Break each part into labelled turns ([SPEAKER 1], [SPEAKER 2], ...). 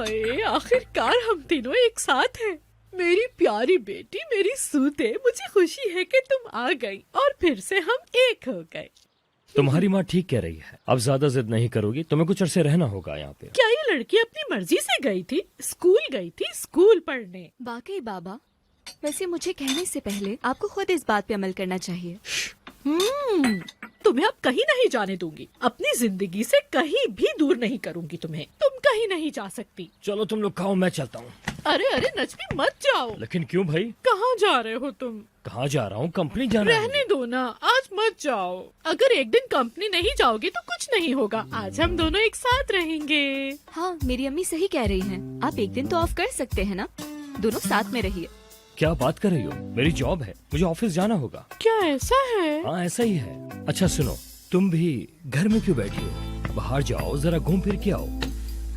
[SPEAKER 1] हाय, आखिरकार हम तीनों एक साथ हैं। मेरी प्यारी बेटी, मेरी सूते, मुझे खुशी है कि तुम आ गई और फिर से हम एक हो गए।
[SPEAKER 2] तुम्हारी माँ ठीक कह रही है, अब ज्यादा जिद नहीं करोगी, तुम्हें कुछ अरसे रहना होगा यहाँ पे।
[SPEAKER 1] क्या ये लड़की अपनी मर्जी से गई थी? गई थी स्कूल पढ़ने।
[SPEAKER 3] वाकई बाबा, वैसे मुझे कहने से पहले आपको खुद इस बात पे अमल करना चाहिए।
[SPEAKER 1] तुम्हें अब कहीं नहीं जाने दूंगी। अपनी जिंदगी से कहीं भी दूर नहीं करूंगी तुम्हें। तुम कहीं नहीं जा सकती।
[SPEAKER 2] चलो तुम लोग खाओ, मैं चलता हूँ।
[SPEAKER 1] अरे अरे नजमी, मत जाओ।
[SPEAKER 2] लेकिन क्यों भाई?
[SPEAKER 1] कहाँ जा रहे हो तुम?
[SPEAKER 2] कहाँ जा रहा हूँ? कंपनी जाना है।
[SPEAKER 1] रहने दो ना, आज मत जाओ। अगर एक दिन कंपनी नहीं जाओगे तो कुछ नहीं होगा। आज हम दोनों एक साथ रहेंगे।
[SPEAKER 3] हाँ, मेरी अम्मी सही कह रही हैं। आप एक दिन तो ऑफ कर सकते हैं ना, दोनों साथ में रहिए।
[SPEAKER 2] क्या बात कर रही हो? मेरी जॉब है, मुझे ऑफिस जाना होगा।
[SPEAKER 1] क्या ऐसा है?
[SPEAKER 2] हाँ ऐसा ही है। अच्छा सुनो, तुम भी घर में क्यों बैठी हो? बाहर जाओ, जरा घूम फिर के आओ।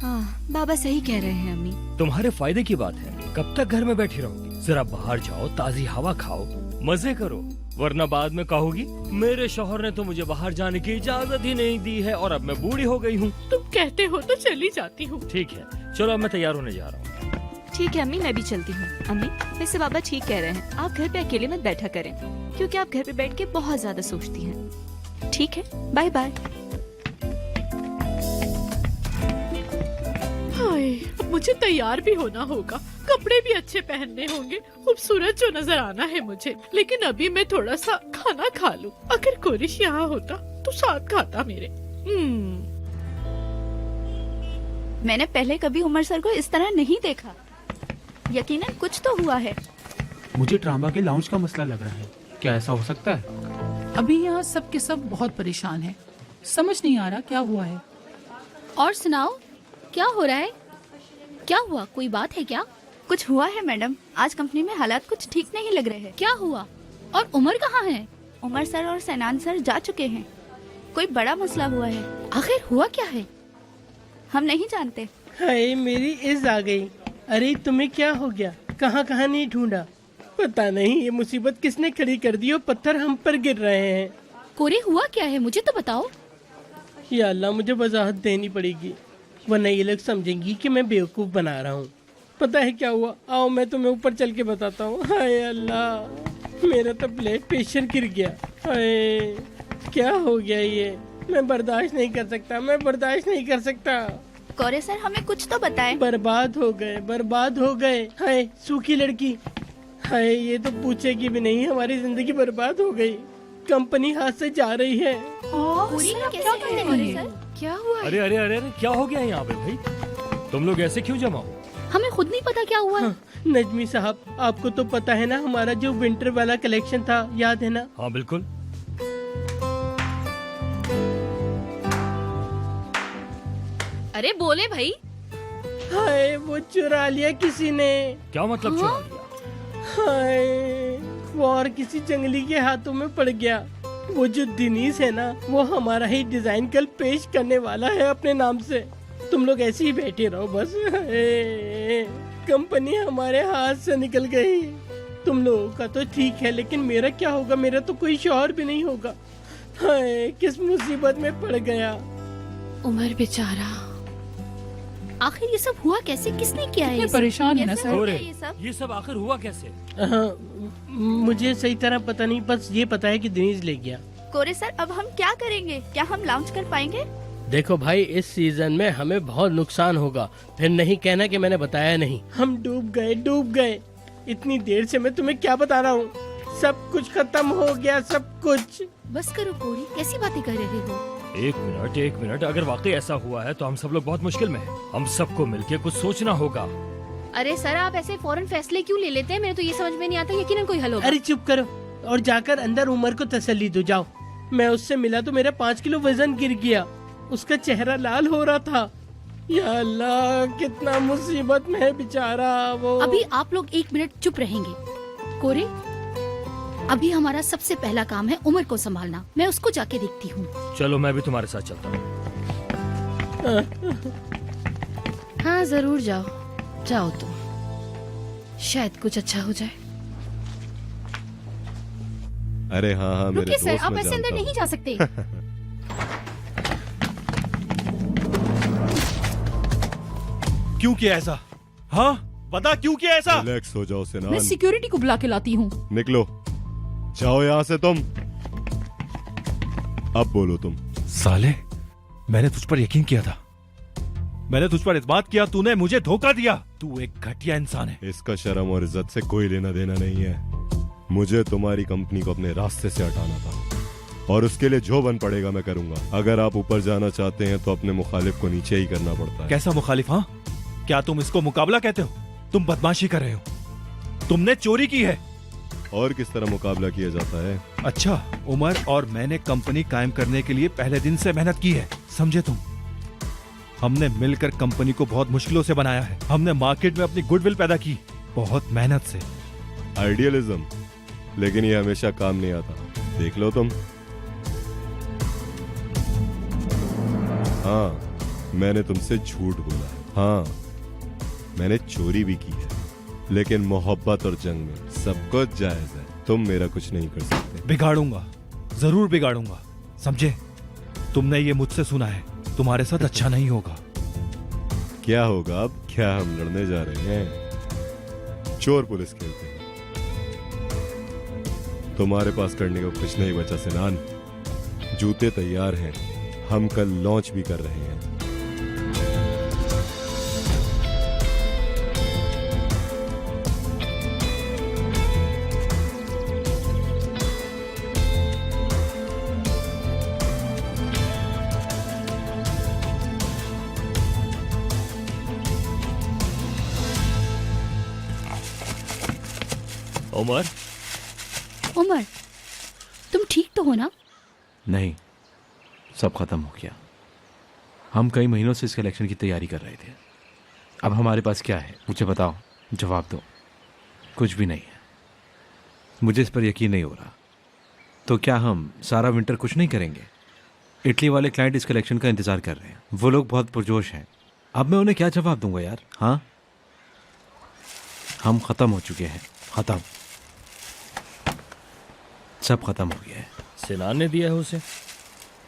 [SPEAKER 3] हाँ, बाबा सही कह रहे हैं अम्मी।
[SPEAKER 2] तुम्हारे फायदे की बात है, कब तक घर में बैठी रहोगी? जरा बाहर जाओ, ताजी हवा खाओ, मजे करो, वरना बाद में कहोगी मेरे शौहर ने तो मुझे बाहर जाने की इजाजत ही नहीं दी है और अब मैं बूढ़ी हो गई हूँ।
[SPEAKER 1] तुम कहते हो तो चली जाती हूँ।
[SPEAKER 2] ठीक है, चलो अब मैं तैयार होने जा रहा हूँ।
[SPEAKER 3] ठीक है अम्मी, मैं भी चलती हूँ। अम्मी, वैसे बाबा ठीक कह रहे हैं, आप घर पे अकेले मत बैठा करें, क्योंकि आप घर पे बैठ के बहुत ज्यादा सोचती हैं। ठीक है, बाय बाय।
[SPEAKER 1] हाय, अब मुझे तैयार भी होना होगा, कपड़े भी अच्छे पहनने होंगे, खूबसूरत जो नजर आना है मुझे। लेकिन अभी मैं थोड़ा सा खाना खा लूं। अगर कोरिश यहाँ होता तो साथ खाता मेरे।
[SPEAKER 4] मैंने पहले कभी उमर सर को इस तरह नहीं देखा। यकीनन कुछ तो हुआ है।
[SPEAKER 5] मुझे ट्रामा के लाउंज का मसला लग रहा है। क्या ऐसा हो सकता है?
[SPEAKER 6] अभी यहाँ सब के सब बहुत परेशान हैं। समझ नहीं आ रहा क्या हुआ है।
[SPEAKER 7] और सुनाओ, क्या हो रहा है? क्या हुआ, कोई बात है क्या?
[SPEAKER 4] कुछ हुआ है मैडम, आज कंपनी में हालात कुछ ठीक नहीं लग रहे हैं।
[SPEAKER 7] क्या हुआ? और उमर कहाँ है?
[SPEAKER 4] उमर सर और सैनान सर जा चुके हैं। कोई बड़ा मसला हुआ है।
[SPEAKER 7] आखिर हुआ क्या है?
[SPEAKER 4] हम नहीं जानते।
[SPEAKER 8] हाय, मेरी इज़्ज़ आ गई। अरे तुम्हें क्या हो गया? कहाँ कहाँ नहीं ढूंढा? पता नहीं ये मुसीबत किसने खड़ी कर दी और पत्थर हम पर गिर रहे हैं।
[SPEAKER 7] कोरे हुआ क्या है, मुझे तो बताओ।
[SPEAKER 8] या अल्लाह, मुझे वजाहत देनी पड़ेगी, वरना ये लोग समझेंगी कि मैं बेवकूफ़ बना रहा हूँ। पता है क्या हुआ? आओ मैं तुम्हें ऊपर चल के बताता हूँ। हाय अल्लाह, मेरा तो ब्लड प्रेशर गिर गया। हाय, क्या हो गया ये? मैं बर्दाश्त नहीं कर सकता, मैं बर्दाश्त नहीं कर सकता।
[SPEAKER 4] कोरे सर, हमें कुछ तो बताएं।
[SPEAKER 8] बर्बाद हो गए, बर्बाद हो गए। हाय सूखी लड़की, हाय ये तो पूछेगी भी नहीं, हमारी जिंदगी बर्बाद हो गई। कंपनी हाथ से जा रही है।
[SPEAKER 7] क्या हुआ?
[SPEAKER 2] अरे अरे अरे अरे, क्या हो गया यहाँ पे भाई? तुम लोग ऐसे क्यों जमा हो?
[SPEAKER 7] हमें खुद नहीं पता क्या हुआ।
[SPEAKER 8] हाँ, नजमी साहब, आपको तो पता है ना हमारा जो विंटर वाला कलेक्शन था, याद है ना?
[SPEAKER 2] हाँ बिल्कुल।
[SPEAKER 7] अरे बोले भाई।
[SPEAKER 8] हाय, वो चुरा लिया किसी ने।
[SPEAKER 2] क्या मतलब चुरा लिया?
[SPEAKER 8] हाय, वो और किसी जंगली के हाथों में पड़ गया। वो जो दिनीश है ना, वो हमारा ही डिजाइन कल पेश करने वाला है अपने नाम से। तुम लोग ऐसे ही बैठे रहो बस। कंपनी हमारे हाथ से निकल गई। तुम लोगों का तो ठीक है, लेकिन मेरा क्या होगा? मेरा तो कोई शौहर भी नहीं होगा। हाय, किस मुसीबत में पड़ गया।
[SPEAKER 7] उमर बेचारा। आखिर ये सब हुआ कैसे? किसने किया है?
[SPEAKER 6] इतने परेशान है ना
[SPEAKER 4] कैसे
[SPEAKER 6] सर।
[SPEAKER 4] हो गया ये सब?
[SPEAKER 2] ये सब आखिर हुआ कैसे?
[SPEAKER 8] हाँ, मुझे सही तरह पता नहीं, बस ये पता है कि दिनेश ले गया।
[SPEAKER 4] कोरे सर, अब हम क्या करेंगे? क्या हम लॉन्च कर पाएंगे?
[SPEAKER 8] देखो भाई, इस सीजन में हमें बहुत नुकसान होगा, फिर नहीं कहना कि मैंने बताया नहीं। हम डूब गए, डूब गए। इतनी देर से मैं तुम्हें क्या बता रहा हूँ, सब कुछ खत्म हो गया, सब कुछ।
[SPEAKER 7] बस करो कोरी, कैसी बातें कर रहे हो?
[SPEAKER 2] एक मिनट, अगर वाकई ऐसा हुआ है तो हम सब लोग बहुत मुश्किल में हैं। हम सबको मिलके कुछ सोचना होगा।
[SPEAKER 7] अरे सर, आप ऐसे फौरन फैसले क्यों ले लेते हैं? मेरे तो ये समझ में नहीं आता। यकीनन कोई हल होगा।
[SPEAKER 8] अरे चुप करो और जाकर अंदर उमर को तसल्ली दो, जाओ। मैं उससे मिला तो मेरा 5 किलो वजन गिर गया, उसका चेहरा लाल हो रहा था। या अल्लाह, कितना मुसीबत में है बेचारा वो।
[SPEAKER 7] अभी आप लोग 1 मिनट चुप रहेंगे। कोरे, अभी हमारा सबसे पहला काम है उमर को संभालना। मैं उसको जाके देखती हूँ।
[SPEAKER 2] चलो मैं भी तुम्हारे साथ चलता हूँ।
[SPEAKER 7] हाँ जरूर जाओ, जाओ तुम, शायद कुछ अच्छा हो जाए।
[SPEAKER 9] अरे हाँ हाँ, मेरे
[SPEAKER 7] रुकिए सर,
[SPEAKER 9] दोस्त
[SPEAKER 7] आप
[SPEAKER 9] मैं
[SPEAKER 7] ऐसे अंदर
[SPEAKER 9] जानता हूँ।
[SPEAKER 7] नहीं जा सकते।
[SPEAKER 10] क्यों किया ऐसा? हाँ, बता क्यों किया ऐसा?
[SPEAKER 9] रिलैक्स हो जाओ
[SPEAKER 6] मैं
[SPEAKER 9] सिनान।
[SPEAKER 6] सिक्योरिटी को बुला के लाती हूँ।
[SPEAKER 9] निकलो, जाओ यहाँ से तुम। अब बोलो तुम।
[SPEAKER 10] साले, मैंने तुझ पर यकीन किया था, मैंने तुझ पर इत्मीनान किया, तूने मुझे धोखा दिया। तू एक घटिया इंसान है।
[SPEAKER 9] इसका शर्म और इज्जत से कोई लेना देना नहीं है। मुझे तुम्हारी कंपनी को अपने रास्ते से हटाना था और उसके लिए जो बन पड़ेगा मैं करूंगा। अगर आप ऊपर जाना चाहते हैं तो अपने मुखालिफ को नीचे ही करना पड़ता है।
[SPEAKER 10] कैसा मुखालिफ? हाँ, क्या तुम इसको मुकाबला कहते हो? तुम बदमाशी कर रहे हो, तुमने चोरी की है।
[SPEAKER 9] और किस तरह मुकाबला किया जाता है?
[SPEAKER 10] अच्छा, उमर और मैंने कंपनी कायम करने के लिए पहले दिन से मेहनत की है, समझे तुम? हमने मिलकर कंपनी को बहुत मुश्किलों से बनाया है। हमने मार्केट में अपनी गुडविल पैदा की, बहुत मेहनत से।
[SPEAKER 9] आइडियलिज्म, लेकिन ये हमेशा काम नहीं आता। देख लो तुम। हाँ, मैंने तुमसे झूठ बोला। हाँ, मैंने चोरी भी की है, लेकिन मोहब्बत और जंग में सब कुछ जायज है। तुम मेरा कुछ नहीं कर सकते।
[SPEAKER 10] बिगाड़ूंगा, जरूर बिगाड़ूंगा, समझे? तुमने ये मुझसे सुना है, तुम्हारे साथ अच्छा नहीं होगा।
[SPEAKER 9] क्या होगा अब? क्या हम लड़ने जा रहे हैं? चोर पुलिस खेलते हैं। तुम्हारे पास करने को कुछ नहीं बचा सिनान। जूते तैयार हैं, हम कल लॉन्च भी कर रहे हैं।
[SPEAKER 2] उमर,
[SPEAKER 7] उमर, तुम ठीक तो हो ना?
[SPEAKER 11] नहीं, सब खत्म हो गया। हम कई महीनों से इस इलेक्शन की तैयारी कर रहे थे। अब हमारे पास क्या है? मुझे बताओ, जवाब दो। कुछ भी नहीं है। मुझे इस पर यकीन नहीं हो रहा। तो क्या हम सारा विंटर कुछ नहीं करेंगे? इटली वाले क्लाइंट इस कलेक्शन का इंतजार कर रहे हैं। वो लोग बहुत पुरजोश हैं। अब मैं उन्हें क्या जवाब दूंगा यार? हाँ, हम खत्म हो चुके हैं, खत्म, सब खत्म हो गया है।
[SPEAKER 2] सिनान ने दिया है उसे?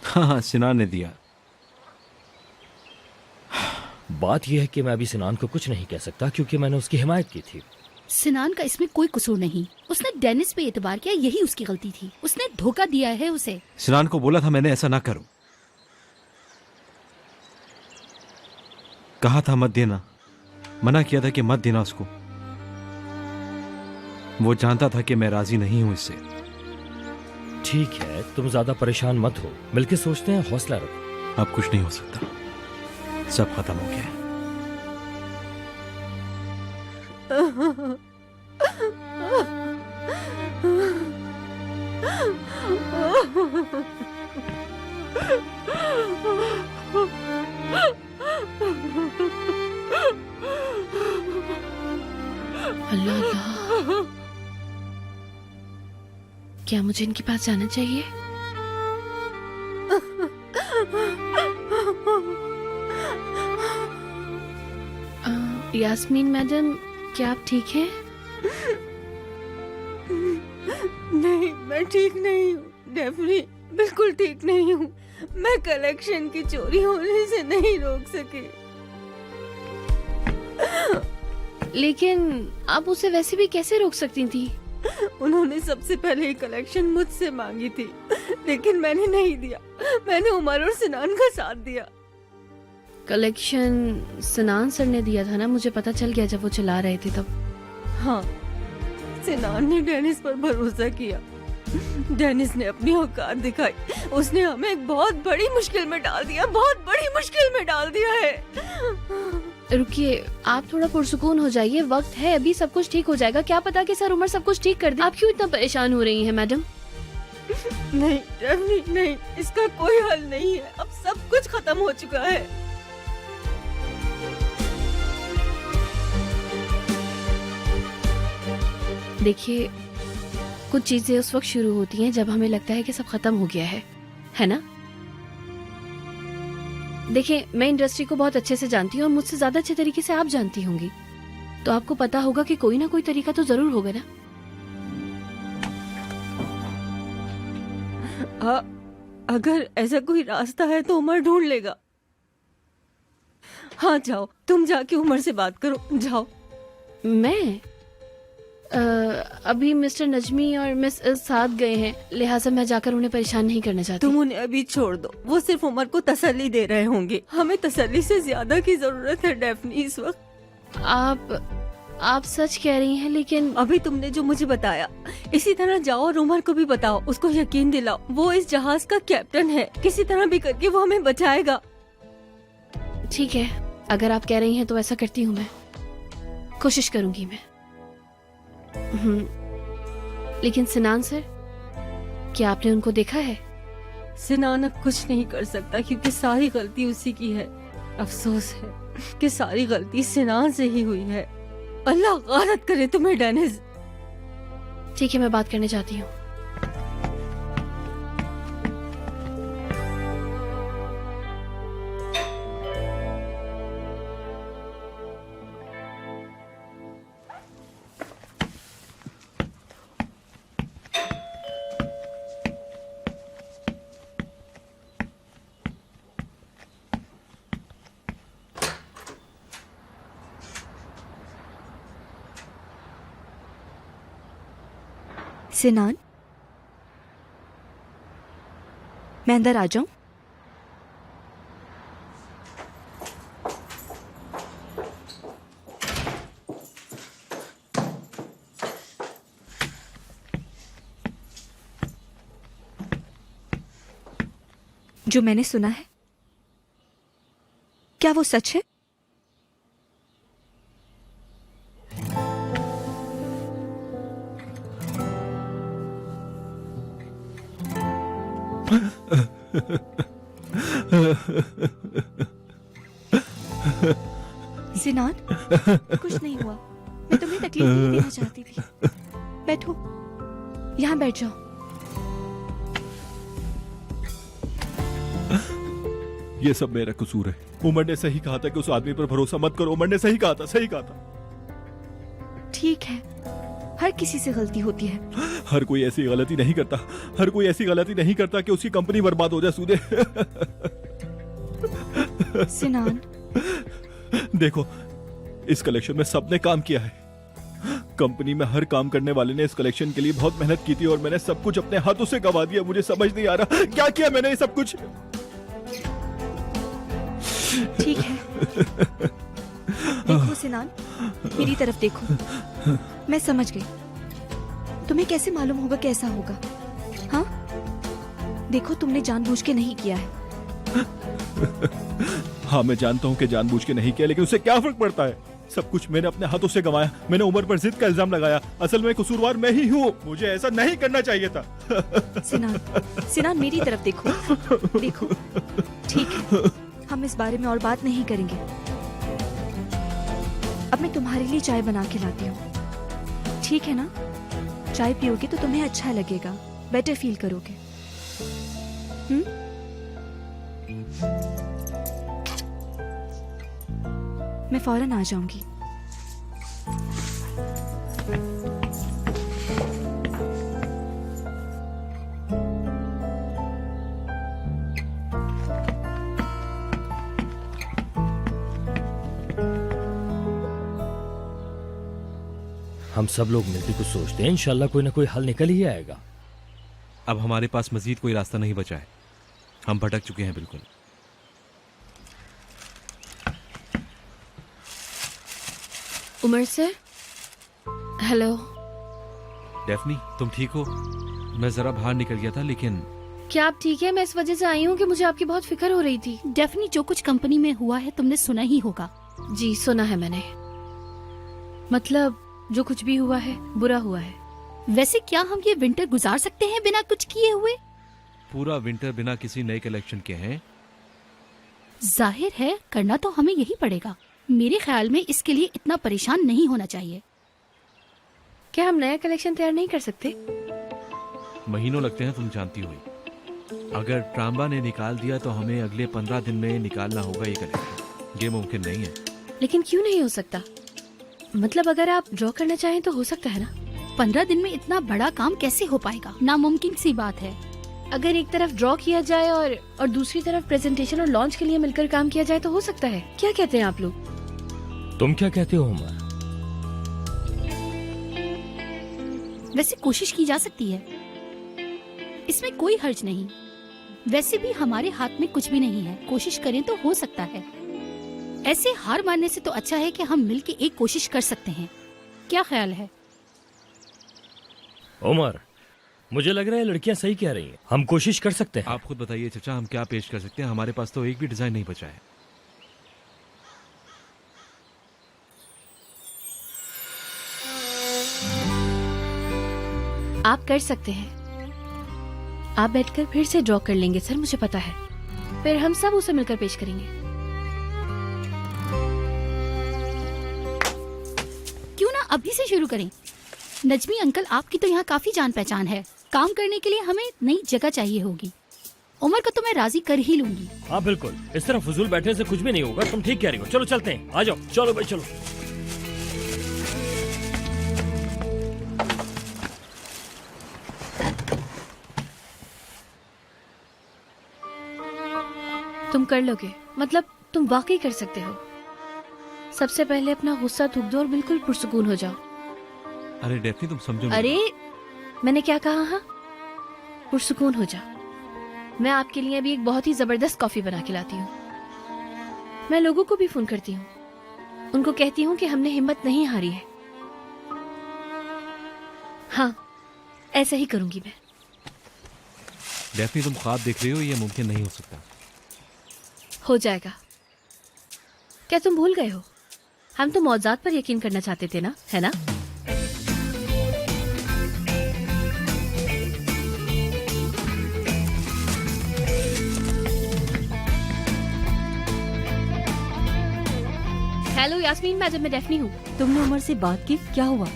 [SPEAKER 11] हाँ, सिनान ने दिया।
[SPEAKER 2] बात यह है कि मैं अभी सिनान को कुछ नहीं कह सकता क्योंकि मैंने उसकी हिमायत की थी।
[SPEAKER 7] सिनान का इसमें कोई कसूर नहीं। उसने डेनिस पे एतबार किया, यही उसकी गलती थी। उसने धोखा दिया है उसे।
[SPEAKER 11] सिनान को बोला था मैंने, ऐसा ना करो। कहा था मत देना, मना किया था कि मत देना उसको। वो जानता था कि मैं राजी नहीं हूं इससे।
[SPEAKER 2] ठीक है, तुम ज्यादा परेशान मत हो, मिलके सोचते हैं, हौसला रखो।
[SPEAKER 11] अब कुछ नहीं हो सकता, सब खत्म हो गया है।
[SPEAKER 1] अल्लाह अल्लाह, क्या मुझे इनके पास जाना चाहिए? यास्मीन मैडम, क्या आप ठीक हैं?
[SPEAKER 12] नहीं, मैं ठीक नहीं हूँ डेफनी, बिल्कुल ठीक नहीं हूँ। मैं कलेक्शन की चोरी होने से नहीं रोक सकी।
[SPEAKER 1] लेकिन आप उसे वैसे भी कैसे रोक सकती थी?
[SPEAKER 12] उन्होंने सबसे पहले कलेक्शन मुझसे मांगी थी, लेकिन मैंने नहीं दिया। मैंने उमर और सिनान का साथ दिया।
[SPEAKER 1] कलेक्शन सिनान सर ने दिया था ना, मुझे पता चल गया जब वो चला रहे थे तब।
[SPEAKER 12] हाँ, सिनान ने डेनिस पर भरोसा किया। डेनिस ने अपनी औकात दिखाई। उसने हमें एक बहुत बड़ी मुश्किल में डाल दिया, बहुत बड़ी मुश्किल में डाल दिया है।
[SPEAKER 1] रुकिए, आप थोड़ा पुरसुकून हो जाइए, वक्त है, अभी सब कुछ ठीक हो जाएगा। क्या पता कि सर उमर सब कुछ ठीक कर दे। आप क्यों इतना परेशान हो रही हैं मैडम?
[SPEAKER 12] नहीं डेफनी, नहीं, इसका कोई हल नहीं है। अब सब कुछ खत्म हो चुका है।
[SPEAKER 1] देखिए, कुछ चीजें उस वक्त शुरू होती हैं जब हमें लगता है कि सब खत्म हो गया है ना? देखिए, मैं इंडस्ट्री को बहुत अच्छे से जानती हूँ और मुझसे ज्यादा अच्छे तरीके से आप जानती होंगी, तो आपको पता होगा कि कोई ना कोई तरीका तो जरूर होगा ना।
[SPEAKER 12] अगर ऐसा कोई रास्ता है तो उमर ढूंढ लेगा। हाँ जाओ, तुम जाके उमर से बात करो, जाओ।
[SPEAKER 13] मैं अभी मिस्टर नजमी और मिस साथ गए हैं, लिहाजा मैं जाकर उन्हें परेशान नहीं करना चाहती।
[SPEAKER 12] तुम उन्हें अभी छोड़ दो, वो सिर्फ उमर को तसल्ली दे रहे होंगे। हमें तसल्ली से ज्यादा की जरूरत है डेफनी इस वक्त।
[SPEAKER 13] आप सच कह रही हैं, लेकिन
[SPEAKER 12] अभी तुमने जो मुझे बताया, इसी तरह जाओ और उमर को भी बताओ, उसको यकीन दिलाओ वो इस जहाज का कैप्टन है, किसी तरह भी करके वो हमें बचाएगा।
[SPEAKER 13] ठीक है, अगर आप कह रही हैं तो ऐसा करती हूँ, मैं कोशिश करूंगी मैं। लेकिन सिनान सर, क्या आपने उनको देखा है?
[SPEAKER 12] सिनान अब कुछ नहीं कर सकता क्योंकि सारी गलती उसी की है। अफसोस है कि सारी गलती सिनान से ही हुई है। अल्लाह गारत करे तुम्हें डेनिस।
[SPEAKER 13] ठीक है, मैं बात करने चाहती हूँ।
[SPEAKER 3] सिनान, मैं अंदर आ जाऊं? जो मैंने सुना है, क्या वो सच है? सिनान, कुछ नहीं हुआ, मैं तुम्हें तकलीफ नहीं देना चाहती थी। बैठो, यहाँ बैठ जाओ।
[SPEAKER 10] ये सब मेरा कसूर है। उमर ने सही कहा था कि उस आदमी पर भरोसा मत करो। उमर ने सही कहा था, सही कहा था।
[SPEAKER 3] ठीक है, हर किसी से गलती होती है।
[SPEAKER 10] हर कोई ऐसी गलती नहीं करता, हर कोई ऐसी गलती नहीं करता कि उसकी कंपनी बर्बाद हो जाए। सूदे
[SPEAKER 3] सिनान,
[SPEAKER 10] देखो, इस कलेक्शन में सबने काम किया है। कंपनी में हर काम करने वाले ने इस कलेक्शन के लिए बहुत मेहनत की थी और मैंने सब कुछ अपने हाथों से गवा दिया। मुझे समझ नहीं आ रहा क्या किया मैंने ये सब कुछ।
[SPEAKER 3] ठीक है, देखो सिनान, मेरी तरफ देखो, मैं समझ गई। तुम्हें कैसे मालूम होगा कैसा होगा? हाँ, देखो, तुमने जानबूझ के नहीं किया है।
[SPEAKER 10] हाँ, मैं जानता हूँ कि जानबूझ के नहीं किया, लेकिन उससे क्या फर्क पड़ता है? सब कुछ मैंने अपने हाथों से गंवाया। मैंने उमर पर जिद का इल्जाम लगाया। असल में कसूरवार मैं ही हूँ। मुझे ऐसा नहीं करना चाहिए था।
[SPEAKER 3] सिनान, सिनान, मेरी तरफ देखो, देखो, ठीक है, हम इस बारे में और बात नहीं करेंगे। अब मैं तुम्हारे लिए चाय बना के लाती हूँ, ठीक है ना? चाय पियोगे तो तुम्हें अच्छा लगेगा, बेटर फील करोगे। मैं फौरन आ जाऊंगी।
[SPEAKER 2] हम सब लोग मिलकर कुछ सोचते हैं, इंशाल्लाह कोई ना कोई हल निकल ही आएगा।
[SPEAKER 11] अब हमारे पास मजीद कोई रास्ता नहीं बचा है। हम भटक चुके हैं बिल्कुल।
[SPEAKER 13] Umar sir, hello.
[SPEAKER 11] डेफनी, तुम ठीक हो? मैं जरा बाहर निकल गया था, लेकिन
[SPEAKER 13] क्या आप ठीक है? मैं इस वजह से आई हूँ कि मुझे आपकी बहुत फिक्र हो रही थी।
[SPEAKER 7] डेफनी, जो कुछ कंपनी में हुआ है तुमने सुना ही होगा।
[SPEAKER 13] जी, सुना है मैंने। मतलब जो कुछ भी हुआ है बुरा हुआ है।
[SPEAKER 7] वैसे क्या हम ये विंटर गुजार सकते हैं बिना कुछ किए हुए?
[SPEAKER 11] पूरा विंटर बिना किसी नए कलेक्शन के हैं?
[SPEAKER 7] जाहिर है करना तो हमें यही पड़ेगा। मेरे ख्याल में इसके लिए इतना परेशान नहीं होना चाहिए।
[SPEAKER 13] क्या हम नया कलेक्शन तैयार नहीं कर सकते?
[SPEAKER 11] महीनों लगते हैं, तुम जानती हो। अगर ट्राम्बा ने निकाल दिया तो हमें अगले 15 दिन में निकालना होगा ये कलेक्शन। ये मुमकिन नहीं है।
[SPEAKER 13] लेकिन क्यों नहीं हो सकता? मतलब अगर आप ड्रॉ करना चाहें तो हो सकता है ना?
[SPEAKER 7] 15 दिन में इतना बड़ा काम कैसे हो पाएगा? नामुमकिन सी बात है।
[SPEAKER 13] अगर एक तरफ ड्रॉ किया जाए और दूसरी तरफ प्रेजेंटेशन और लॉन्च के लिए मिलकर काम किया जाए तो हो सकता है। क्या कहते हैं आप लोग?
[SPEAKER 2] तुम क्या कहते हो उमर?
[SPEAKER 7] वैसे कोशिश की जा सकती है, इसमें कोई हर्ज नहीं। वैसे भी हमारे हाथ में कुछ भी नहीं है, कोशिश करें तो हो सकता है। ऐसे हार मानने से तो अच्छा है कि हम मिलके एक कोशिश कर सकते हैं। क्या ख्याल है?
[SPEAKER 2] उमर, मुझे लग रहा है लड़कियां सही कह रही हैं। हम कोशिश कर सकते हैं।
[SPEAKER 11] आप खुद बताइए चचा, हम क्या पेश कर सकते हैं? हमारे पास तो एक भी डिजाइन नहीं बचा है।
[SPEAKER 13] आप कर सकते हैं। आप बैठकर फिर से ड्रॉ कर लेंगे सर, मुझे पता है। फिर हम सब उसे मिलकर पेश करेंगे।
[SPEAKER 7] क्यों ना अभी से शुरू करें? नजमी अंकल, आपकी तो यहाँ काफी जान पहचान है। काम करने के लिए हमें नई जगह चाहिए होगी। उमर को तो मैं राजी कर ही लूंगी।
[SPEAKER 2] हाँ बिल्कुल, इस तरह फजूल बैठने से कुछ भी नहीं होगा। तुम ठीक कह रही हो। चलो चलते हैं, आ जाओ। चलो भाई चलो।
[SPEAKER 13] तुम कर लोगे, मतलब तुम वाकई कर सकते हो। सबसे पहले अपना गुस्सा थूक दो और बिल्कुल पुरसुकून हो जाओ।
[SPEAKER 11] अरे डेफनी, तुम समझो नहीं।
[SPEAKER 13] अरे मैंने क्या कहा? हाँ, पुरसुकून हो जाओ। मैं आपके लिए अभी एक बहुत ही जबरदस्त कॉफी बना के लाती हूँ। मैं लोगों को भी फोन करती हूँ, उनको कहती हूँ कि हमने हिम्मत नहीं हारी है। हाँ, ऐसा ही करूंगी मैं।
[SPEAKER 11] डेफनी, तुम ख्वाब देख रही हो, ये मुमकिन नहीं हो सकता।
[SPEAKER 13] हो जाएगा। क्या तुम भूल गए हो? हम तो मौजात पर यकीन करना चाहते थे ना, है ना? हेलो यास्मीन मैडम, मैं डेफनी हूँ।
[SPEAKER 12] तुमने उमर से बात की? क्या हुआ?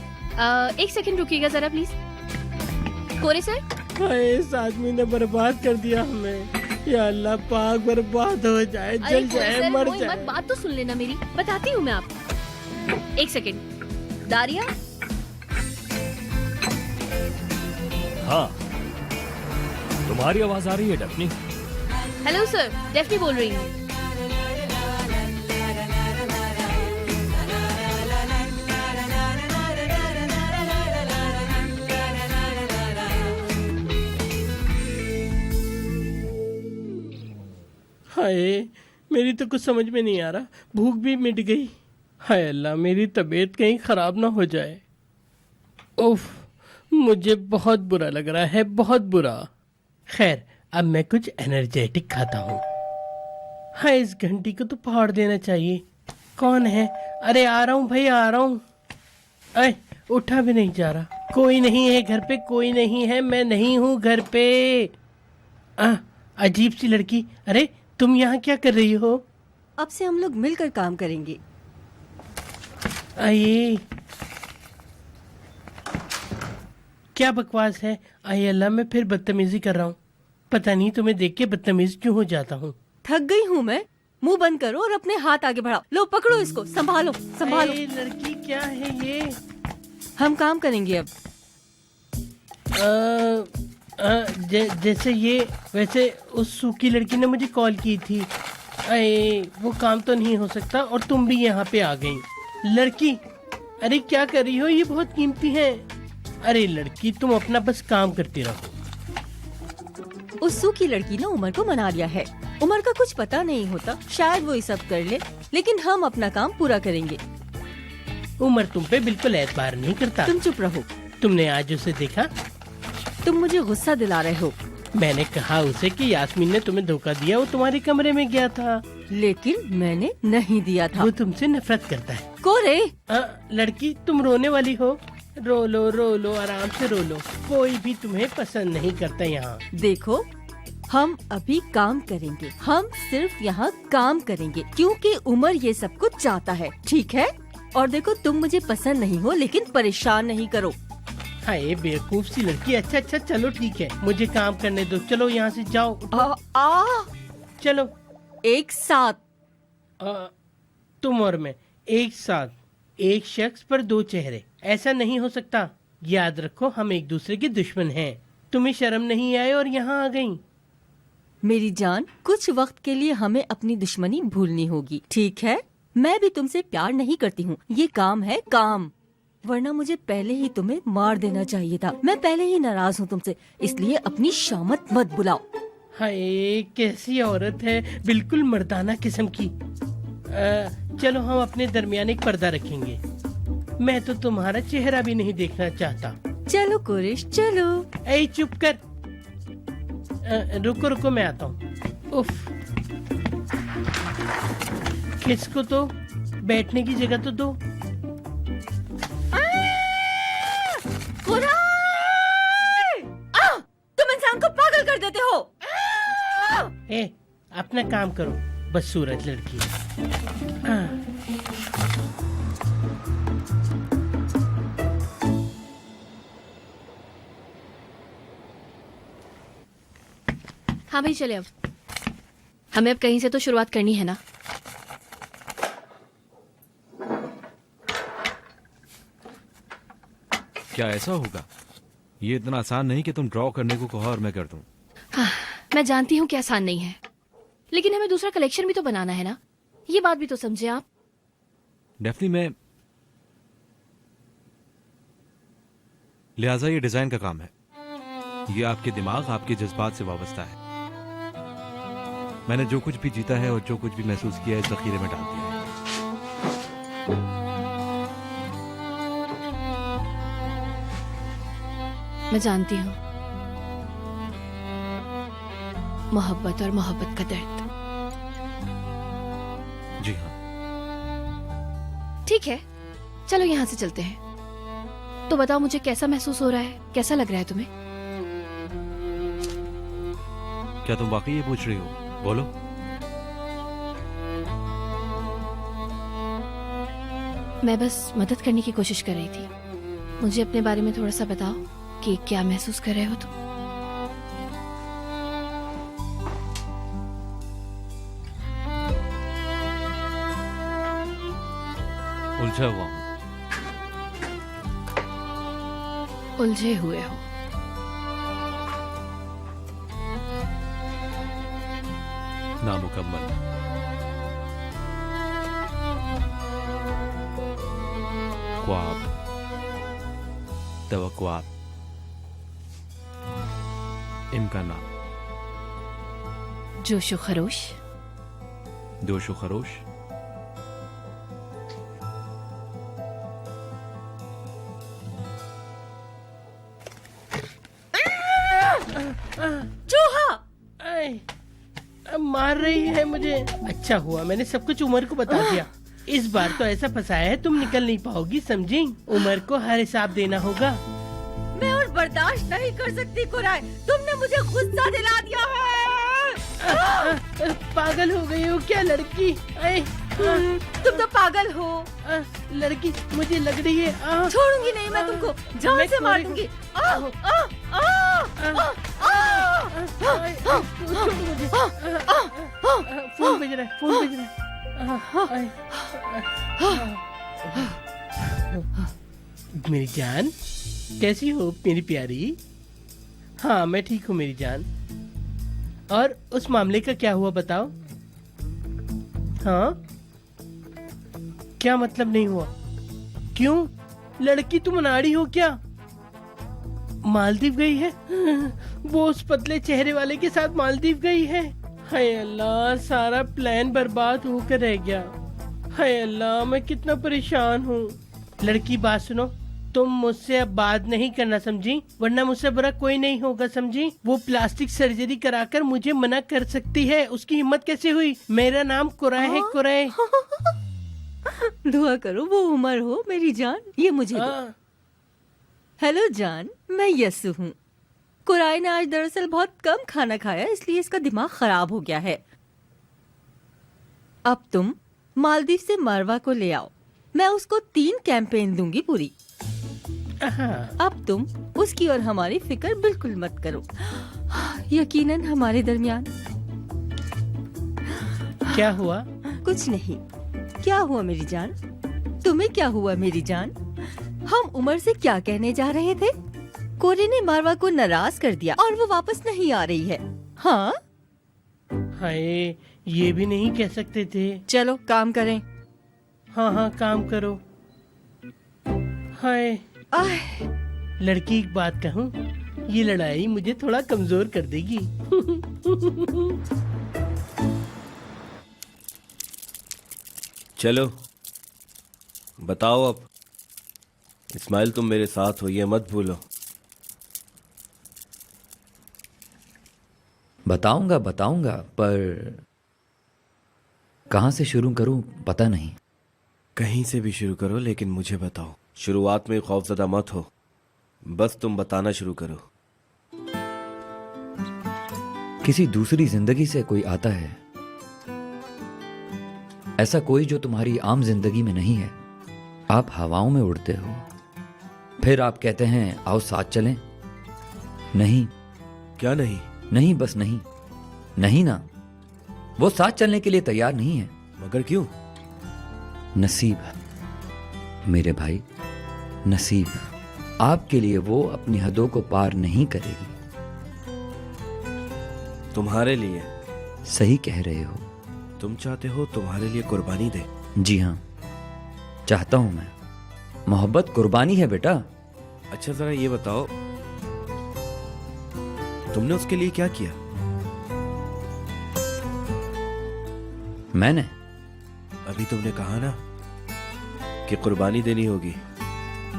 [SPEAKER 13] एक सेकंड रुकिएगा जरा प्लीज। कोरे सर।
[SPEAKER 8] हाय, इस आदमी ने बर्बाद कर दिया हमें। या अल्लाह पाक, बर्बाद हो जाए, जल जाए, मर जाए।
[SPEAKER 13] मत, बात तो सुन लेना मेरी, बताती हूँ मैं आपको। एक सेकंड। दारिया।
[SPEAKER 2] हाँ, तुम्हारी आवाज आ रही है डेफनी।
[SPEAKER 13] हेलो सर, डेफनी बोल रही हूँ।
[SPEAKER 8] हाय, मेरी तो कुछ समझ में नहीं आ रहा। भूख भी मिट गई। हाय अल्लाह, मेरी तबीयत कहीं खराब ना हो जाए। उफ, मुझे बहुत बुरा लग रहा है, बहुत बुरा। खैर, अब मैं कुछ एनर्जेटिक खाता हूँ। हाय, इस घंटी को तो फाड़ देना चाहिए। कौन है? अरे आ रहा हूँ भाई, आ रहा हूँ। अरे उठा भी नहीं जा रहा। कोई नहीं है घर पे, कोई नहीं है, मैं नहीं हूँ घर पे। अजीब सी लड़की। अरे तुम यहाँ क्या कर रही हो?
[SPEAKER 12] अब से हम लोग मिलकर काम करेंगे।
[SPEAKER 8] आइए, क्या बकवास है? आइए अल्लाह, मैं फिर बदतमीजी कर रहा हूँ। पता नहीं तुम्हें देख के बदतमीज क्यों हो जाता हूँ।
[SPEAKER 12] थक गई हूँ मैं। मुंह बंद करो और अपने हाथ आगे बढ़ाओ। लो पकड़ो इसको, संभालो संभालो।
[SPEAKER 8] लड़की क्या है ये?
[SPEAKER 12] हम काम करेंगे अब।
[SPEAKER 8] जैसे ये, वैसे उस सूखी लड़की ने मुझे कॉल की थी। अरे वो काम तो नहीं हो सकता, और तुम भी यहाँ पे आ गई। लड़की, अरे क्या कर रही हो? ये बहुत कीमती है। अरे लड़की, तुम अपना बस काम करती रहो।
[SPEAKER 12] उस सूखी लड़की ने उमर को मना लिया है। उमर का कुछ पता नहीं होता, शायद वो ये सब कर ले, लेकिन हम अपना काम पूरा करेंगे।
[SPEAKER 8] उमर तुम पे बिल्कुल एतबार नहीं करता।
[SPEAKER 12] तुम चुप रहो।
[SPEAKER 8] तुमने आज उसे देखा?
[SPEAKER 12] तुम मुझे गुस्सा दिला रहे हो।
[SPEAKER 8] मैंने कहा उसे कि यास्मीन ने तुम्हें धोखा दिया, वो तुम्हारे कमरे में गया था।
[SPEAKER 12] लेकिन मैंने नहीं दिया था।
[SPEAKER 8] वो तुमसे नफरत करता है।
[SPEAKER 12] कोरे,
[SPEAKER 8] लड़की तुम रोने वाली हो? रो लो, आराम से रो लो। कोई भी तुम्हें पसंद नहीं करता यहाँ।
[SPEAKER 12] देखो, हम अभी काम करेंगे। हम सिर्फ यहाँ काम करेंगे क्योंकि उमर ये सब कुछ चाहता है, ठीक है? और देखो, तुम मुझे पसंद नहीं हो, लेकिन परेशान नहीं करो।
[SPEAKER 8] हाय बेवकूफ सी लड़की। अच्छा चलो ठीक है, मुझे काम करने दो। चलो यहाँ से जाओ। चलो
[SPEAKER 12] एक साथ।
[SPEAKER 8] तुम और मैं एक साथ। एक शख्स पर दो चेहरे, ऐसा नहीं हो सकता। याद रखो, हम एक दूसरे के दुश्मन हैं। तुम्हें शर्म नहीं आए और यहाँ आ गई?
[SPEAKER 12] मेरी जान, कुछ वक्त के लिए हमें अपनी दुश्मनी भूलनी होगी, ठीक है? मैं भी तुमसे प्यार नहीं करती हूँ, ये काम है काम, वरना मुझे पहले ही तुम्हें मार देना चाहिए था। मैं पहले ही नाराज हूँ तुमसे, इसलिए अपनी शामत मत बुलाओ।
[SPEAKER 8] हाय, कैसी औरत है, बिल्कुल मर्दाना किस्म की। चलो हम अपने दरमियान एक पर्दा रखेंगे। मैं तो तुम्हारा चेहरा भी नहीं देखना चाहता।
[SPEAKER 12] चलो कुरैश चलो।
[SPEAKER 8] ऐ चुप कर। रुको रुको, मैं आता हूँ। उफ, किसको तो बैठने की जगह तो दो।
[SPEAKER 12] तुम इंसान को पागल कर देते हो।
[SPEAKER 8] ए, अपना काम करो, बस सूरज लड़की।
[SPEAKER 13] हाँ भाई चले, अब हमें अब कहीं से तो शुरुआत करनी है ना।
[SPEAKER 11] क्या ऐसा होगा? ये इतना आसान नहीं कि तुम ड्रॉ करने को कहो और मैं कर दूं।
[SPEAKER 13] हाँ, मैं जानती हूँ कि आसान नहीं है, लेकिन हमें दूसरा कलेक्शन भी तो बनाना है ना, ये बात भी तो समझे आप।
[SPEAKER 11] डेफिनेटली, मैं लिहाजा ये डिजाइन का काम है, ये आपके दिमाग, आपके जज्बात से वाबस्ता है। मैंने जो कुछ भी जीता है और जो कुछ भी महसूस किया है, इस जखीरे में डाल दिया है।
[SPEAKER 13] मैं जानती हूँ मोहब्बत और मोहब्बत का दर्द।
[SPEAKER 11] जी हाँ।
[SPEAKER 13] ठीक है, चलो यहाँ से चलते हैं। तो बताओ मुझे कैसा महसूस हो रहा है, कैसा लग रहा है तुम्हें?
[SPEAKER 11] क्या तुम वाकई ये पूछ रही हो? बोलो।
[SPEAKER 13] मैं बस मदद करने की कोशिश कर रही थी। मुझे अपने बारे में थोड़ा सा बताओ कि क्या महसूस कर रहे हो तुम।
[SPEAKER 11] उलझा हुआ हूं।
[SPEAKER 13] उलझे हुए हो?
[SPEAKER 11] नामुकम्मल। ख्वाब, तवक्कुआत, इम्कानात,
[SPEAKER 13] जोशो खरोश,
[SPEAKER 11] दोशो खरोश,
[SPEAKER 12] चूहा!
[SPEAKER 8] मार रही है मुझे। अच्छा हुआ मैंने सब कुछ उमर को बता दिया। इस बार तो ऐसा फंसाया है तुम निकल नहीं पाओगी, समझी? उमर को हर हिसाब देना होगा।
[SPEAKER 12] मैं और बर्दाश्त नहीं कर सकती कुराई, तुमने मुझे गुस्सा दिला दिया है।
[SPEAKER 8] पागल हो गई हो क्या लड़की?
[SPEAKER 12] तुम तो पागल हो।
[SPEAKER 8] लड़की मुझे लग रही है।
[SPEAKER 12] छोड़ूंगी नहीं मैं तुमको, जान से मार दूंगी।
[SPEAKER 8] छोड़ो मुझे। फोन बज रहा है, फोन बज रहा है। मेरी जान, कैसी हो मेरी प्यारी? हाँ मैं ठीक हूँ मेरी जान। और उस मामले का क्या हुआ बताओ? हाँ, क्या मतलब नहीं हुआ? क्यों? लड़की तुम अनाड़ी हो क्या? मालदीव गई है? वो उस पतले चेहरे वाले के साथ मालदीव गई है? हाय अल्लाह, सारा प्लान बर्बाद होकर रह गया। हाय अल्लाह, मैं कितना परेशान हूँ। लड़की बात सुनो, तुम मुझसे अब बात नहीं करना, समझी? वरना मुझसे बुरा कोई नहीं होगा, समझी? वो प्लास्टिक सर्जरी कराकर मुझे मना कर सकती है। उसकी हिम्मत कैसे हुई? मेरा नाम कुरै है, कुरै।
[SPEAKER 12] दुआ करो वो उमर हो मेरी जान। ये मुझे दो। हेलो जान, मैं यसु हूँ। कुराई ने आज दरअसल बहुत कम खाना खाया, इसलिए इसका दिमाग खराब हो गया है। अब तुम मालदीव से मारवा को ले आओ, मैं उसको 3 कैंपेन दूंगी पूरी। अब तुम उसकी और हमारी फिक्र बिल्कुल मत करो, यकीनन हमारे दरमियान।
[SPEAKER 8] क्या हुआ?
[SPEAKER 12] कुछ नहीं। क्या हुआ मेरी जान? तुम्हें क्या हुआ मेरी जान? हम उमर से क्या कहने जा रहे थे? कोरी ने मारवा को नाराज कर दिया और वो वापस नहीं आ रही है। हाँ,
[SPEAKER 8] हाय, ये भी नहीं कह सकते थे।
[SPEAKER 12] चलो काम करें।
[SPEAKER 8] हाँ हाँ, काम करो। हाय, लड़की, एक बात कहूँ, ये लड़ाई मुझे थोड़ा कमजोर कर देगी।
[SPEAKER 14] चलो बताओ अब। इस्माइल, तुम मेरे साथ हो, ये मत भूलो।
[SPEAKER 15] बताऊंगा, पर कहाँ से शुरू करूं पता नहीं।
[SPEAKER 14] कहीं से भी शुरू करो, लेकिन मुझे बताओ। शुरुआत में खौफजदा मत हो, बस तुम बताना शुरू करो।
[SPEAKER 15] किसी दूसरी जिंदगी से कोई आता है, ऐसा कोई जो तुम्हारी आम जिंदगी में नहीं है। आप हवाओं में उड़ते हो, फिर आप कहते हैं आओ साथ चलें। नहीं।
[SPEAKER 14] क्या नहीं?
[SPEAKER 15] नहीं, बस नहीं। नहीं ना, वो साथ चलने के लिए तैयार नहीं है।
[SPEAKER 14] मगर क्यों?
[SPEAKER 15] नसीब मेरे भाई, नसीब। आपके लिए वो अपनी हदों को पार नहीं करेगी।
[SPEAKER 14] तुम्हारे लिए?
[SPEAKER 15] सही कह रहे हो।
[SPEAKER 14] तुम चाहते हो तुम्हारे लिए कुर्बानी दे?
[SPEAKER 15] जी हाँ, चाहता हूं मैं। मोहब्बत कुर्बानी है बेटा।
[SPEAKER 14] अच्छा, जरा ये बताओ, तुमने उसके लिए क्या किया?
[SPEAKER 15] मैंने?
[SPEAKER 14] अभी तुमने कहा ना कि कुर्बानी देनी होगी।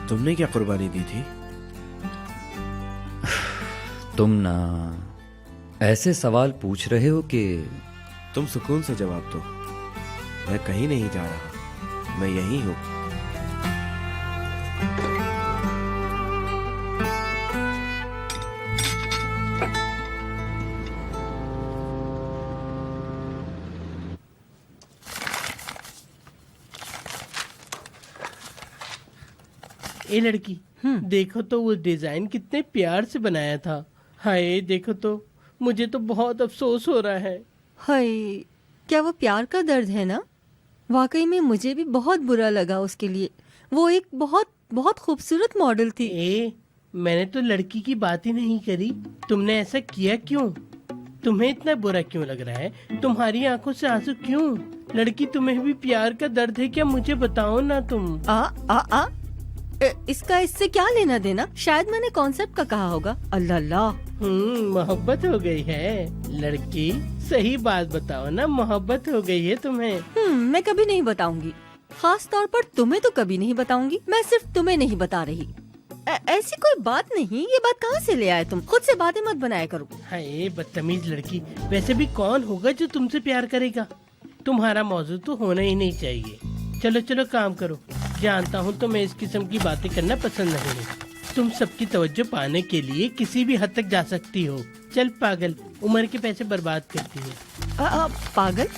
[SPEAKER 14] तुमने क्या कुर्बानी दी थी?
[SPEAKER 15] तुम ना ऐसे सवाल पूछ रहे हो कि
[SPEAKER 14] तुम सुकून से जवाब दो। मैं कहीं नहीं जा रहा, मैं यहीं हूं।
[SPEAKER 8] ए लड़की, देखो तो वो डिजाइन कितने प्यार से बनाया था। हाय, देखो तो, मुझे तो बहुत अफसोस हो रहा है।
[SPEAKER 12] हाय, क्या वो प्यार का दर्द है ना? वाकई में मुझे भी बहुत बुरा लगा उसके लिए। वो एक बहुत बहुत खूबसूरत मॉडल थी।
[SPEAKER 8] मैंने तो लड़की की बात ही नहीं करी। तुमने ऐसा किया क्यों? तुम्हें इतना बुरा क्यों लग रहा है? तुम्हारी आंखों से आंसू क्यों? लड़की, तुम्हें भी प्यार का दर्द है क्या? मुझे बताओ ना तुम।
[SPEAKER 12] इसका इससे क्या लेना देना? शायद मैंने कॉन्सेप्ट का कहा होगा। अल्लाह अल्लाह।
[SPEAKER 8] मोहब्बत हो गई है। लड़की, सही बात बताओ ना, मोहब्बत हो गई है तुम्हें?
[SPEAKER 12] मैं कभी नहीं बताऊंगी। खास तौर पर तुम्हें तो कभी नहीं बताऊंगी। मैं सिर्फ तुम्हें नहीं बता रही। ऐसी कोई बात नहीं। ये बात कहाँ से ले आए तुम? खुद से बातें मत बनाया करो।
[SPEAKER 8] हाय, बदतमीज लड़की। वैसे भी कौन होगा जो तुमसे प्यार करेगा? तुम्हारा मौजू तो होना ही नहीं चाहिए। चलो चलो काम करो। जानता हूँ तुम्हें इस किस्म की बातें करना पसंद नहीं है। तुम सबकी तवज्जो पाने के लिए किसी भी हद तक जा सकती हो। चल पागल, उम्र के पैसे बर्बाद करती है।
[SPEAKER 12] पागल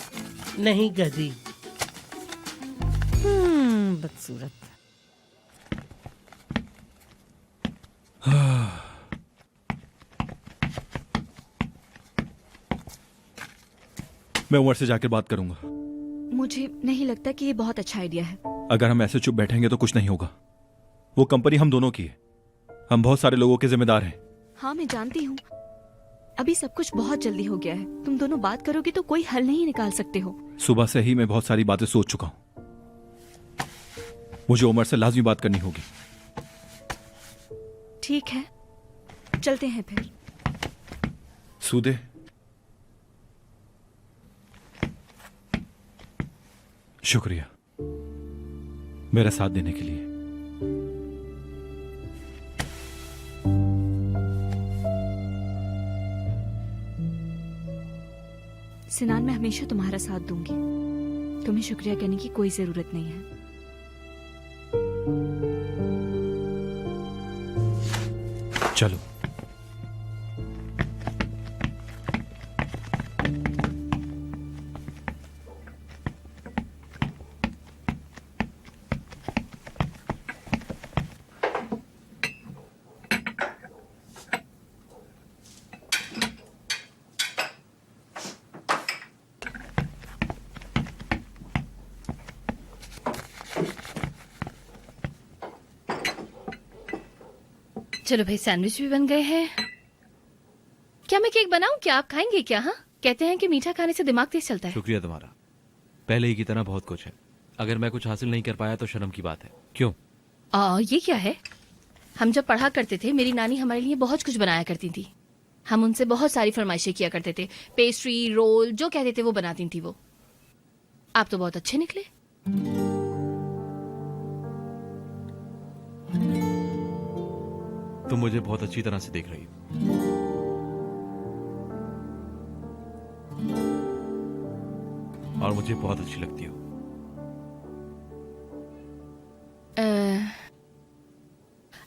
[SPEAKER 8] नहीं, गधी।
[SPEAKER 12] बदसूरत।
[SPEAKER 10] मैं उमर से जाकर बात करूंगा।
[SPEAKER 3] मुझे नहीं लगता कि ये बहुत अच्छा आइडिया है।
[SPEAKER 10] अगर हम ऐसे चुप बैठेंगे तो कुछ नहीं होगा। वो कंपनी हम दोनों की है। हम बहुत सारे लोगों के जिम्मेदार हैं।
[SPEAKER 3] हाँ, मैं जानती हूँ। अभी सब कुछ बहुत जल्दी हो गया है। तुम दोनों बात करोगे तो कोई हल नहीं निकाल सकते हो।
[SPEAKER 10] सुबह से ही मैं बहुत सारी बातें सोच चुका हूँ। मुझे उमर से लाजमी बात करनी होगी।
[SPEAKER 3] ठीक है, चलते हैं फिर।
[SPEAKER 10] सूदे, शुक्रिया मेरा साथ देने के लिए।
[SPEAKER 3] सिनान, मैं हमेशा तुम्हारा साथ दूंगी। तुम्हें शुक्रिया कहने की कोई जरूरत नहीं है।
[SPEAKER 10] चलो।
[SPEAKER 13] चलो भाई, सैंडविच भी बन गए हैं। क्या मैं केक बनाऊं? क्या आप खाएंगे क्या? हाँ, कहते हैं कि मीठा खाने से दिमाग तेज चलता है।
[SPEAKER 11] शुक्रिया तुम्हारा। पहले ही की तरह बहुत कुछ है। अगर मैं कुछ हासिल नहीं कर पाया तो शर्म की बात है। क्यों?
[SPEAKER 13] ये क्या है? हम जब पढ़ा करते थे, मेरी नानी हमारे लिए बहुत कुछ बनाया करती थी। हम उनसे बहुत सारी फरमाइशें किया करते थे। पेस्ट्री, रोल, जो कहते थे वो बनाती थी वो। आप तो बहुत अच्छे निकले।
[SPEAKER 11] तुम मुझे बहुत अच्छी तरह से देख रही हो। और मुझे बहुत अच्छी लगती हो।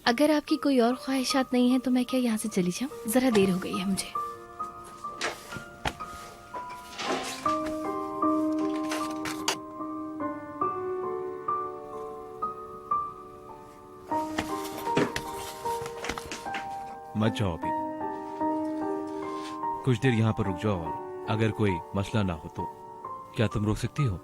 [SPEAKER 13] अगर आपकी कोई और ख्वाहिशात नहीं है तो मैं क्या यहाँ से चली जाऊँ? जरा देर हो गई है मुझे।
[SPEAKER 11] मत जाओ अभी, कुछ देर यहाँ पर रुक जाओ और अगर कोई मसला ना हो तो क्या तुम रोक सकती हो?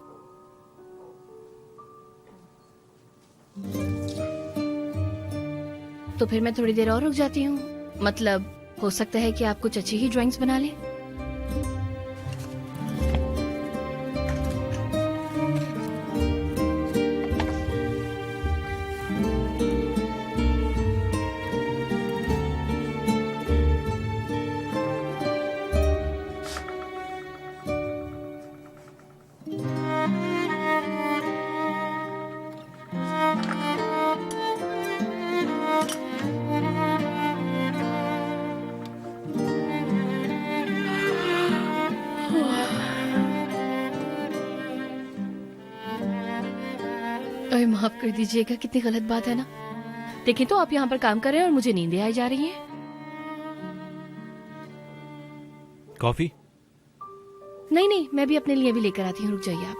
[SPEAKER 13] तो फिर मैं थोड़ी देर और रुक जाती हूँ। मतलब हो सकता है कि आप कुछ अच्छी ही ड्राइंग्स बना लें। अरे माफ कर दीजिएगा, कितनी गलत बात है ना। देखें तो आप यहाँ पर काम कर रहे हैं और मुझे नींदें आई जा रही हैं।
[SPEAKER 11] कॉफी?
[SPEAKER 13] नहीं नहीं, मैं भी अपने लिए भी लेकर आती हूँ, रुक जाइए आप।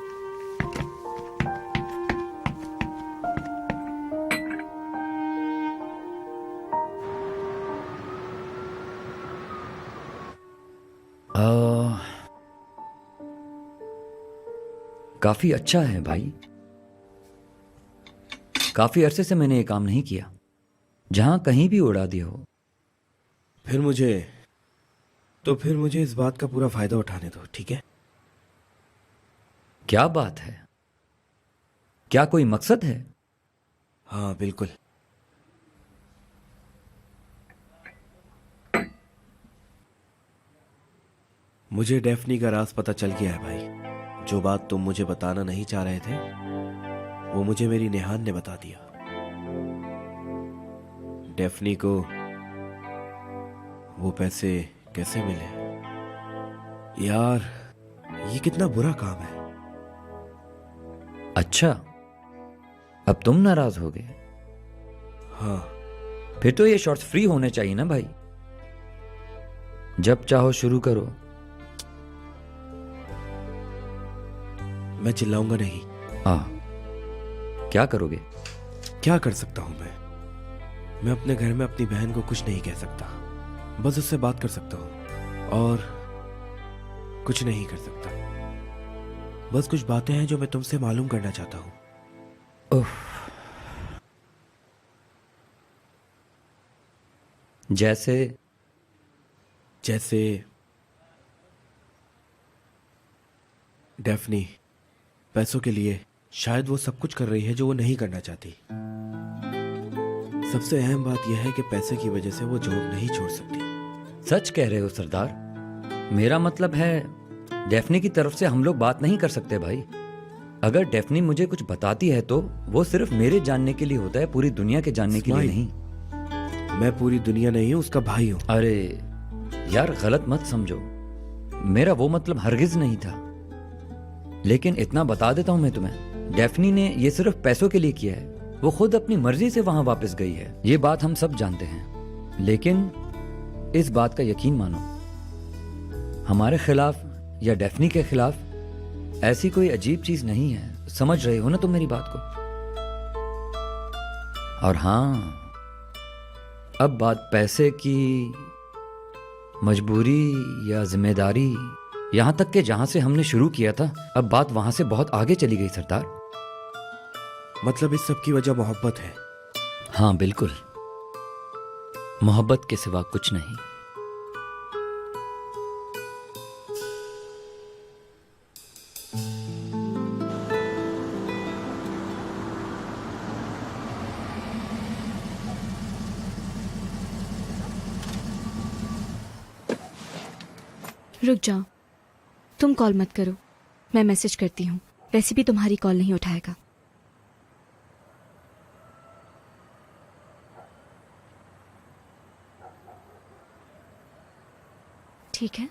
[SPEAKER 15] काफी अच्छा है भाई। काफी अरसे से मैंने ये काम नहीं किया। जहां कहीं भी उड़ा दिया हो।
[SPEAKER 14] फिर मुझे इस बात का पूरा फायदा उठाने दो, ठीक है?
[SPEAKER 15] क्या बात है? क्या कोई मकसद है?
[SPEAKER 14] हाँ बिल्कुल। मुझे डेफनी का राज पता चल गया है भाई। जो बात तुम मुझे बताना नहीं चाह रहे थे वो मुझे मेरी नेहान ने बता दिया। डेफनी को वो पैसे कैसे मिले? यार ये कितना बुरा काम है।
[SPEAKER 15] अच्छा, अब तुम नाराज हो गए?
[SPEAKER 14] हाँ।
[SPEAKER 15] फिर तो ये शॉर्ट्स फ्री होने चाहिए ना भाई। जब चाहो शुरू करो।
[SPEAKER 14] मैं चिल्लाऊंगा नहीं।
[SPEAKER 15] क्या करोगे?
[SPEAKER 14] क्या कर सकता हूं मैं अपने घर में अपनी बहन को कुछ नहीं कह सकता। बस उससे बात कर सकता हूं और कुछ नहीं कर सकता। बस कुछ बातें हैं जो मैं तुमसे मालूम करना चाहता हूं।
[SPEAKER 15] जैसे
[SPEAKER 14] डेफनी पैसों के लिए शायद वो सब कुछ कर रही है जो वो नहीं करना चाहती। सबसे अहम बात यह है कि पैसे की वजह से वो जॉब नहीं छोड़ सकती।
[SPEAKER 15] सच कह रहे हो सरदार। मेरा मतलब है डेफनी की तरफ से हम लोग बात नहीं कर सकते भाई। अगर डेफनी मुझे कुछ बताती है तो वो सिर्फ मेरे जानने के लिए होता है, पूरी दुनिया के जानने के लिए नहीं।
[SPEAKER 14] मैं पूरी दुनिया नहीं हूँ, उसका भाई हूँ।
[SPEAKER 15] अरे यार गलत मत समझो, मेरा वो मतलब हरगिज नहीं था। लेकिन इतना बता देता हूं मैं तुम्हें, डेफनी ने ये सिर्फ पैसों के लिए किया है। वो खुद अपनी मर्जी से वहां वापस गई है, ये बात हम सब जानते हैं। लेकिन इस बात का यकीन मानो, हमारे खिलाफ या डेफनी के खिलाफ ऐसी कोई अजीब चीज नहीं है। समझ रहे हो ना तुम मेरी बात को? और हाँ, अब बात पैसे की, मजबूरी या जिम्मेदारी, यहां तक कि जहां से हमने शुरू किया था अब बात वहां से बहुत आगे चली गई सरदार।
[SPEAKER 14] मतलब इस सब की वजह मोहब्बत है?
[SPEAKER 15] हाँ बिल्कुल। मोहब्बत के सिवा कुछ नहीं।
[SPEAKER 3] रुक जाओ, तुम कॉल मत करो, मैं मैसेज करती हूँ। वैसे भी तुम्हारी कॉल नहीं उठाएगा। ठीक है।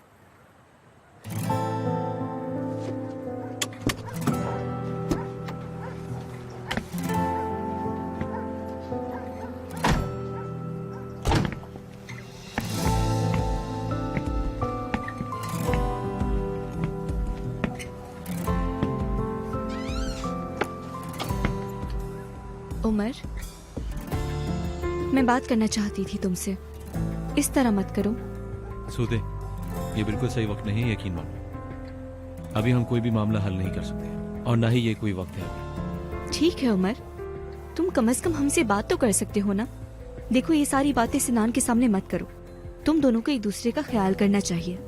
[SPEAKER 3] उमर, मैं बात करना चाहती थी तुमसे। इस तरह मत करो।
[SPEAKER 11] सूदे, ये बिल्कुल सही वक्त नहीं है, यकीन मानो। अभी हम कोई भी मामला हल नहीं कर सकते और ना ही ये कोई वक्त है।
[SPEAKER 3] ठीक है उमर, तुम कम से कम हमसे बात तो कर सकते हो ना। देखो, ये सारी बातें सिनान के सामने मत करो। तुम दोनों को एक दूसरे का ख्याल करना चाहिए।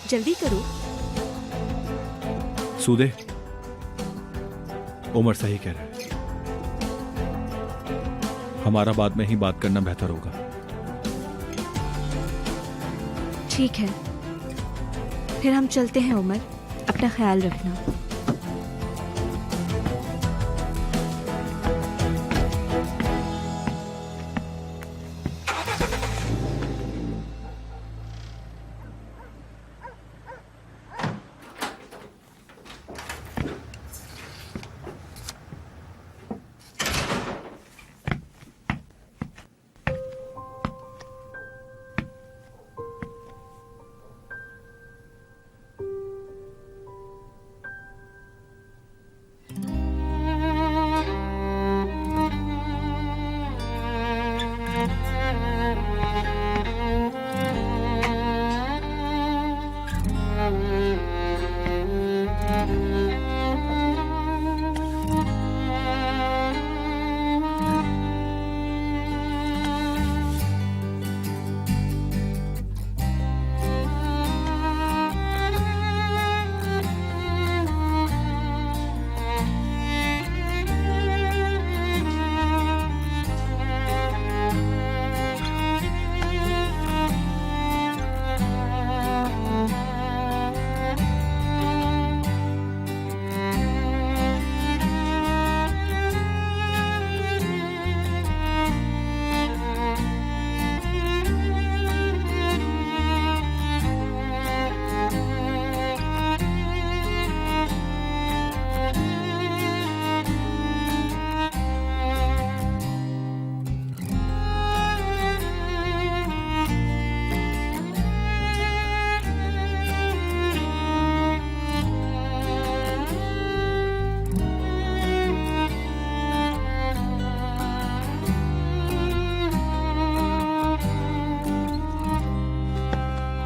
[SPEAKER 3] जल्दी करो।
[SPEAKER 10] सूदे, उमर सही कह रहा है। हमारा बाद में ही बात करना बेहतर होगा।
[SPEAKER 3] ठीक है, फिर हम चलते हैं उमर। अपना ख्याल रखना।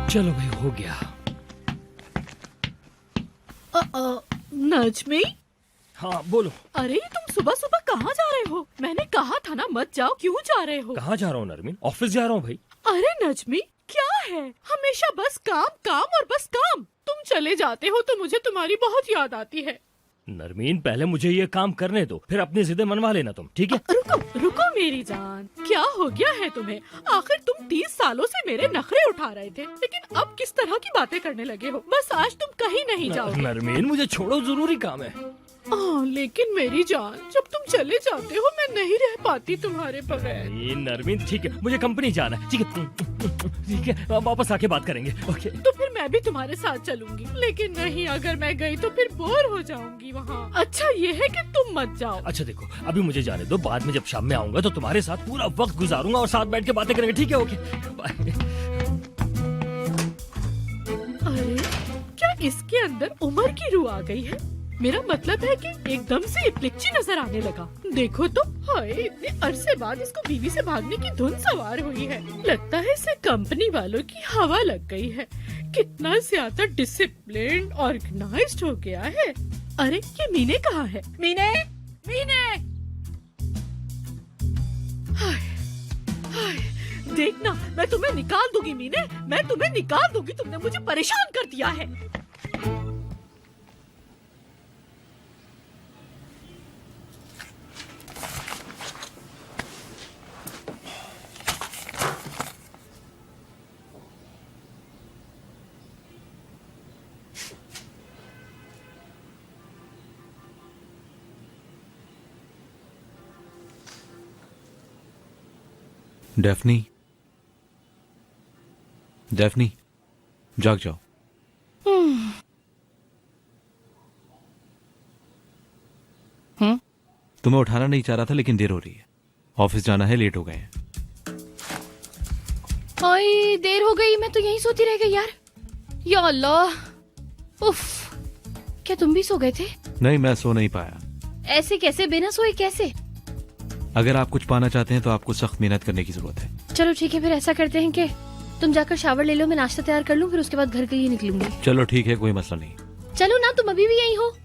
[SPEAKER 2] चलो भाई, हो गया।
[SPEAKER 1] नजमी,
[SPEAKER 2] हाँ बोलो।
[SPEAKER 1] अरे तुम सुबह सुबह कहाँ जा रहे हो? मैंने कहा था ना मत जाओ, क्यों जा रहे हो?
[SPEAKER 2] कहाँ जा रहा हूँ नरमीन? ऑफिस जा रहा हूँ भाई।
[SPEAKER 1] अरे नजमी, क्या है? हमेशा बस काम काम और बस काम। तुम चले जाते हो तो मुझे तुम्हारी बहुत याद आती है।
[SPEAKER 2] नरमीन, पहले मुझे ये काम करने दो, फिर अपनी जिद्दें मनवा लेना तुम, ठीक है?
[SPEAKER 1] रुको रुको मेरी जान, क्या हो गया है तुम्हें? आखिर तुम 30 सालों से मेरे नखरे उठा रहे थे, लेकिन अब किस तरह की बातें करने लगे हो? बस आज तुम कहीं नहीं जाओगे।
[SPEAKER 2] नरमीन, मुझे छोड़ो, जरूरी काम है।
[SPEAKER 1] लेकिन मेरी जान, जब तुम चले जाते हो मैं नहीं रह पाती तुम्हारे बगैर।
[SPEAKER 2] नरमीन ठीक है, मुझे कंपनी जाना है, ठीक है? ठीक है, वापस आके बात करेंगे, ओके?
[SPEAKER 1] तो फिर मैं भी तुम्हारे साथ चलूंगी, लेकिन नहीं, अगर मैं गई तो फिर बोर हो जाऊंगी वहाँ। अच्छा ये है कि तुम मत जाओ।
[SPEAKER 2] अच्छा देखो, अभी मुझे जाने दो, बाद में जब शाम में आऊंगा तो तुम्हारे साथ पूरा वक्त गुजारूंगा और साथ बैठ के बातें करेंगे, ठीक है? Okay bye.
[SPEAKER 1] अरे क्या इसके अंदर उमर की रूह आ गई है? मेरा मतलब है कि एकदम से ये पिक्ची नजर आने लगा। देखो तो, हाय, इतने अरसे बाद इसको बीवी से भागने की धुन सवार हुई है। लगता है इसे कंपनी वालों की हवा लग गई है। कितना ज्यादा डिसिप्लिन ऑर्गेनाइज्ड हो गया है। अरे ये मीने कहाँ है? मीने, मीने, देखना, मैं तुम्हें निकाल दूंगी मीने, मैं तुम्हें निकाल दूंगी। तुमने मुझे परेशान कर दिया है।
[SPEAKER 11] डेफनी, डेफनी, जाग जाओ। तुम्हें उठाना नहीं चाह रहा था, लेकिन देर हो रही है। ऑफिस जाना है, लेट हो गए हैं।
[SPEAKER 13] ओए देर हो गई, मैं तो यहीं सोती रह गई यार। या अल्लाह, उफ, क्या तुम भी सो गए थे?
[SPEAKER 11] नहीं, मैं सो नहीं पाया।
[SPEAKER 13] ऐसे कैसे, बिना सोए कैसे?
[SPEAKER 11] अगर आप कुछ पाना चाहते हैं तो आपको सख्त मेहनत करने की जरूरत है।
[SPEAKER 13] चलो ठीक है, फिर ऐसा करते हैं कि तुम जाकर शावर ले लो, मैं नाश्ता तैयार कर लूं, फिर उसके बाद घर के लिए निकलूंगी।
[SPEAKER 11] चलो ठीक है, कोई मसला नहीं।
[SPEAKER 13] चलो ना, तुम अभी भी यहीं हो।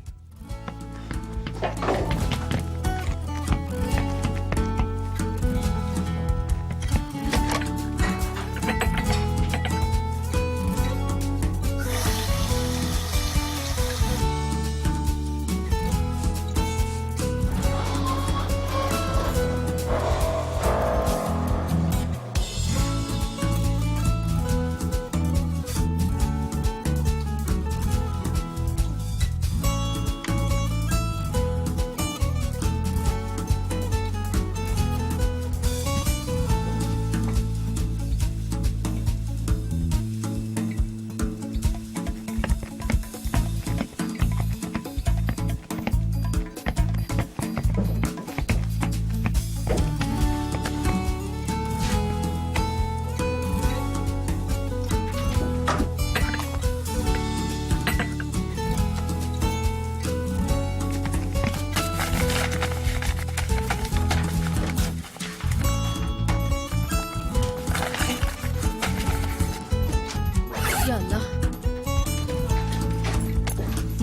[SPEAKER 13] या अल्लाह,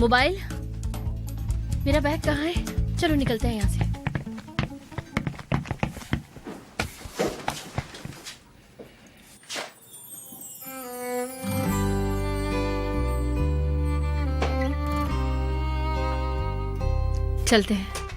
[SPEAKER 13] मोबाइल, मेरा बैग कहाँ है? चलो निकलते हैं यहाँ से। चलते हैं।